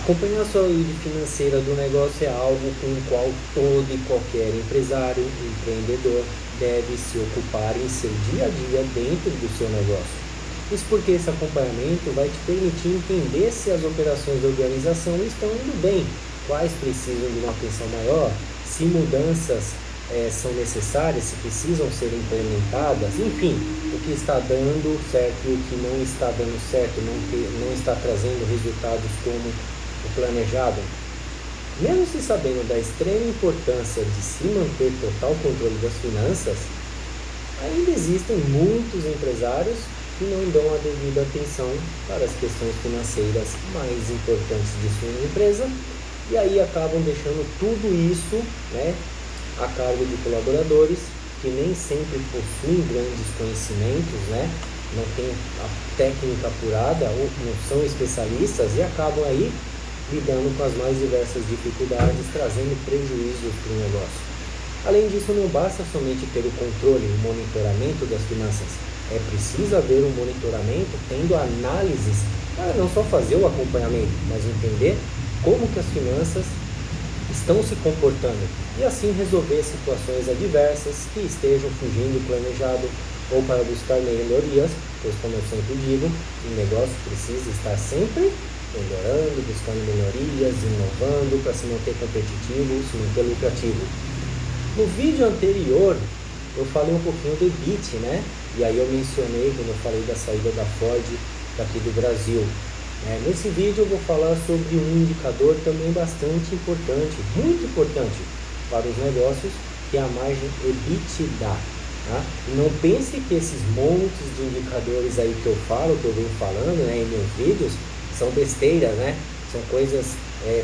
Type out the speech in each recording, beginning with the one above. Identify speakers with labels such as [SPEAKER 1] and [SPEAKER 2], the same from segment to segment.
[SPEAKER 1] Acompanhar a saúde financeira do negócio é algo com o qual todo e qualquer empresário, empreendedor deve se ocupar em seu dia a dia dentro do seu negócio. Isso porque esse acompanhamento vai te permitir entender se as operações da organização estão indo bem, quais precisam de uma atenção maior, se mudanças são necessárias, se precisam ser implementadas, enfim, o que está dando certo e o que não está dando certo, não está trazendo resultados como o planejado. Mesmo se sabendo da extrema importância de se manter total controle das finanças, ainda existem muitos empresários que não dão a devida atenção para as questões financeiras mais importantes de sua empresa e aí acabam deixando tudo isso, a cargo de colaboradores que nem sempre possuem grandes conhecimentos, não têm a técnica apurada ou não são especialistas e acabam aí lidando com as mais diversas dificuldades, trazendo prejuízos para o negócio. Além disso, não basta somente ter o controle e o monitoramento das finanças, é preciso haver um monitoramento tendo análises para não só fazer o acompanhamento, mas entender como que as finanças estão se comportando e assim resolver situações adversas que estejam fugindo do planejado ou para buscar melhorias, pois como eu sempre digo, o negócio precisa estar sempre melhorando, buscando melhorias, inovando para se manter competitivo, se manter lucrativo. No vídeo anterior eu falei um pouquinho do EBIT, e aí eu mencionei quando eu falei da saída da Ford daqui do Brasil. Nesse vídeo eu vou falar sobre um indicador também bastante importante, muito importante para os negócios, que é a margem EBITDA. E não pense que esses montes de indicadores aí que eu falo, que eu venho falando em meus vídeos, são besteiras, são coisas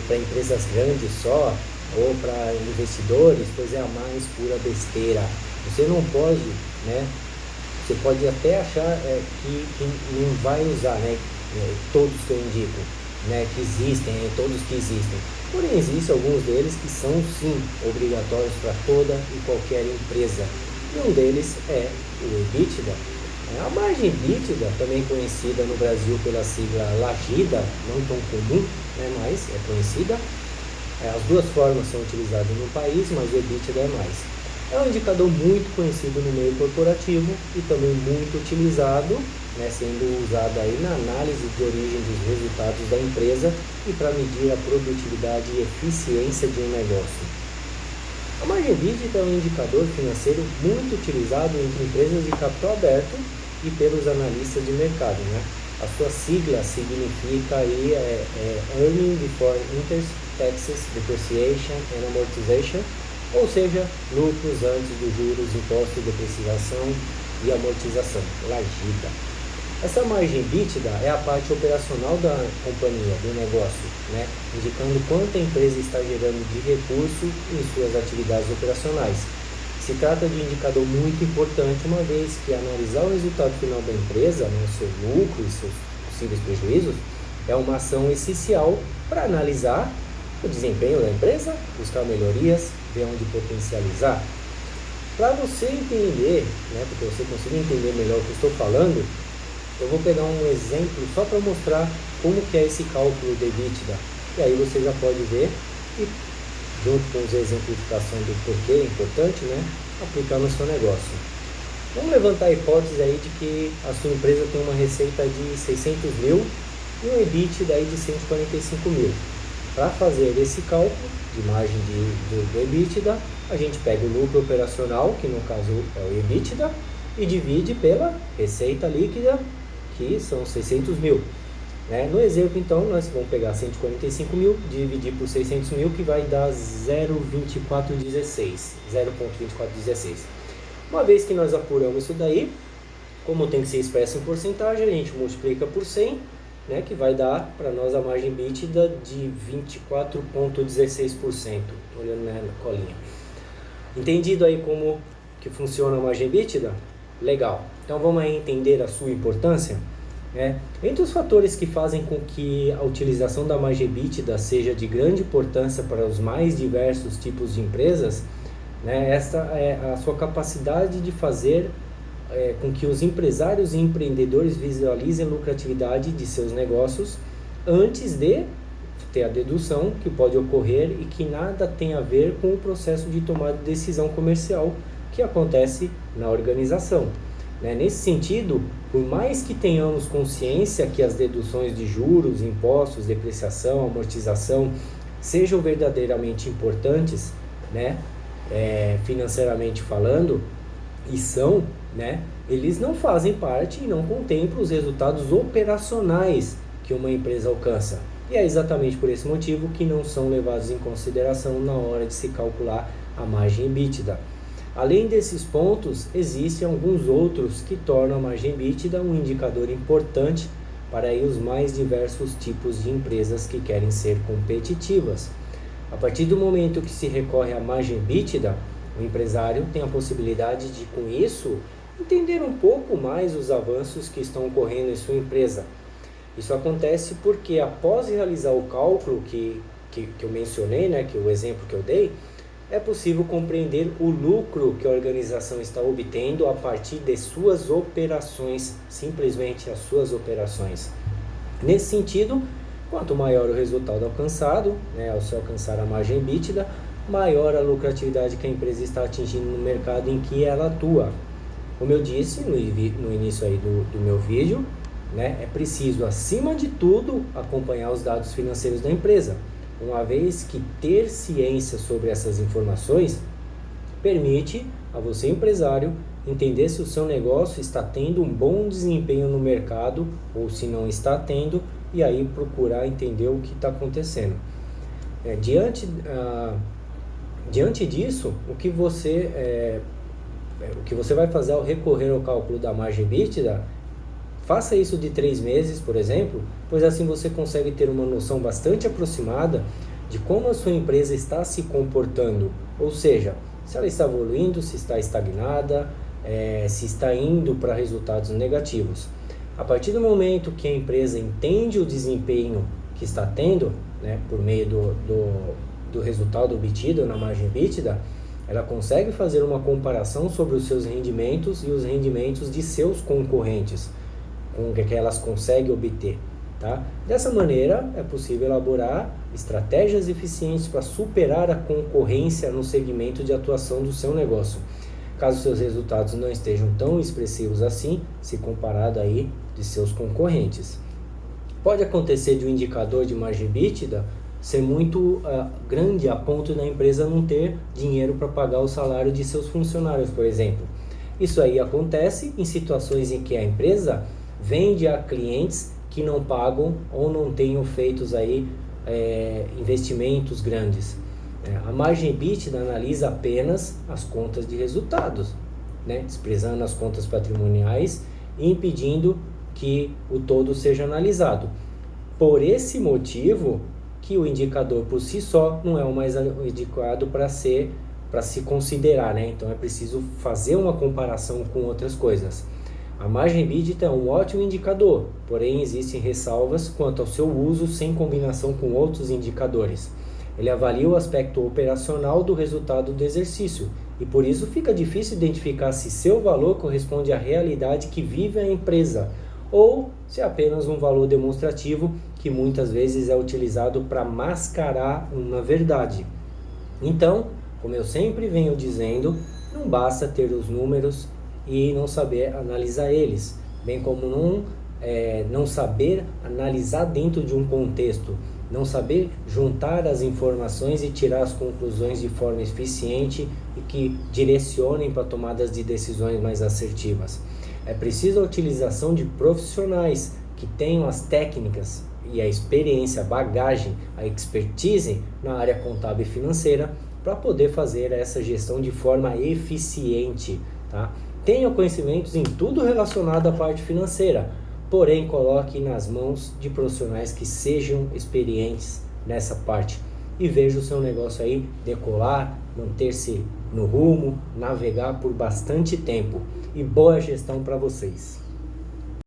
[SPEAKER 1] para empresas grandes só, ou para investidores, pois é a mais pura besteira. Você não pode, você pode até achar que não vai usar, todos que eu indico, que existem, todos que existem. Porém, existem alguns deles que são sim obrigatórios para toda e qualquer empresa. E um deles é o EBITDA. A margem EBITDA, também conhecida no Brasil pela sigla LAGIDA, não tão comum, mas é conhecida. As duas formas são utilizadas no país, mas o EBITDA é mais. É um indicador muito conhecido no meio corporativo e também muito utilizado, sendo usado aí na análise de origem dos resultados da empresa e para medir a produtividade e eficiência de um negócio. A margem EBITDA é um indicador financeiro muito utilizado entre empresas de capital aberto e pelos analistas de mercado. A sua sigla significa aí Earning Before Interest, Taxes, Depreciation and Amortization, ou seja, lucros antes dos juros, impostos, depreciação e amortização, LAGIDA. Essa margem EBITDA é a parte operacional da companhia, do negócio, indicando quanto a empresa está gerando de recurso em suas atividades operacionais. Se trata de um indicador muito importante, uma vez que analisar o resultado final da empresa, seu lucro e seus possíveis prejuízos, é uma ação essencial para analisar o desempenho da empresa, buscar melhorias, ver onde potencializar. Para você entender, porque você conseguir entender melhor o que eu estou falando, eu vou pegar um exemplo só para mostrar como que é esse cálculo de EBITDA. E aí você já pode ver e, junto com a exemplificação do porquê é importante, aplicar no seu negócio. Vamos levantar a hipótese aí de que a sua empresa tem uma receita de 600 mil e um EBITDA aí de 145 mil. Para fazer esse cálculo de margem do EBITDA, a gente pega o lucro operacional, que no caso é o EBITDA, e divide pela receita líquida, que são 600 mil. No exemplo, então, nós vamos pegar 145 mil, dividir por 600 mil, que vai dar 0,2416. Uma vez que nós apuramos isso daí, como tem que ser expresso em porcentagem, a gente multiplica por 100, que vai dar para nós a margem EBITDA de 24,16%, olhando na colinha. Entendido aí como que funciona a margem EBITDA? Legal. Então vamos aí entender a sua importância. Entre os fatores que fazem com que a utilização da margem EBITDA seja de grande importância para os mais diversos tipos de empresas, esta é a sua capacidade de fazer com que os empresários e empreendedores visualizem a lucratividade de seus negócios antes de ter a dedução que pode ocorrer e que nada tem a ver com o processo de tomada de decisão comercial que acontece na organização. Nesse sentido, por mais que tenhamos consciência que as deduções de juros, impostos, depreciação, amortização sejam verdadeiramente importantes, financeiramente falando, e são, eles não fazem parte e não contemplam os resultados operacionais que uma empresa alcança. E é exatamente por esse motivo que não são levados em consideração na hora de se calcular a margem EBITDA. Além desses pontos, existem alguns outros que tornam a margem EBITDA um indicador importante para os mais diversos tipos de empresas que querem ser competitivas. A partir do momento que se recorre à margem EBITDA, o empresário tem a possibilidade de, com isso, entender um pouco mais os avanços que estão ocorrendo em sua empresa. Isso acontece porque, após realizar o cálculo que eu mencionei, que é o exemplo que eu dei, é possível compreender o lucro que a organização está obtendo a partir de suas operações, simplesmente as suas operações. Nesse sentido, quanto maior o resultado alcançado, ao se alcançar a margem EBITDA, maior a lucratividade que a empresa está atingindo no mercado em que ela atua. Como eu disse no início aí do meu vídeo, é preciso, acima de tudo, acompanhar os dados financeiros da empresa, uma vez que ter ciência sobre essas informações permite a você, empresário, entender se o seu negócio está tendo um bom desempenho no mercado ou se não está tendo, e aí procurar entender o que está acontecendo. Diante disso, o que você vai fazer ao recorrer ao cálculo da margem EBITDA, faça isso de 3 meses, por exemplo, pois assim você consegue ter uma noção bastante aproximada de como a sua empresa está se comportando, ou seja, se ela está evoluindo, se está estagnada, se está indo para resultados negativos. A partir do momento que a empresa entende o desempenho que está tendo, por meio do resultado obtido na margem EBITDA, ela consegue fazer uma comparação sobre os seus rendimentos e os rendimentos de seus concorrentes, com o que elas conseguem obter. Dessa maneira, é possível elaborar estratégias eficientes para superar a concorrência no segmento de atuação do seu negócio. Caso seus resultados não estejam tão expressivos assim, se comparado aí de seus concorrentes. Pode acontecer de um indicador de margem EBITDA ser muito grande a ponto da empresa não ter dinheiro para pagar o salário de seus funcionários, por exemplo. Isso aí acontece em situações em que a empresa vende a clientes que não pagam ou não tenham feitos aí investimentos grandes. A margem EBITDA analisa apenas as contas de resultados, desprezando as contas patrimoniais e impedindo que o todo seja analisado. Por esse motivo que o indicador por si só não é o mais adequado para se considerar, Então é preciso fazer uma comparação com outras coisas. A margem EBITDA é um ótimo indicador, porém existem ressalvas quanto ao seu uso sem combinação com outros indicadores. Ele avalia o aspecto operacional do resultado do exercício e por isso fica difícil identificar se seu valor corresponde à realidade que vive a empresa ou se é apenas um valor demonstrativo que muitas vezes é utilizado para mascarar uma verdade. Então, como eu sempre venho dizendo, não basta ter os números e não saber analisar eles, bem como não saber analisar dentro de um contexto, não saber juntar as informações e tirar as conclusões de forma eficiente e que direcionem para tomadas de decisões mais assertivas. É preciso a utilização de profissionais que tenham as técnicas e a experiência, a bagagem, a expertise na área contábil e financeira para poder fazer essa gestão de forma eficiente, Tenha conhecimentos em tudo relacionado à parte financeira, porém coloque nas mãos de profissionais que sejam experientes nessa parte e veja o seu negócio aí decolar, manter-se no rumo, navegar por bastante tempo. E boa gestão para vocês!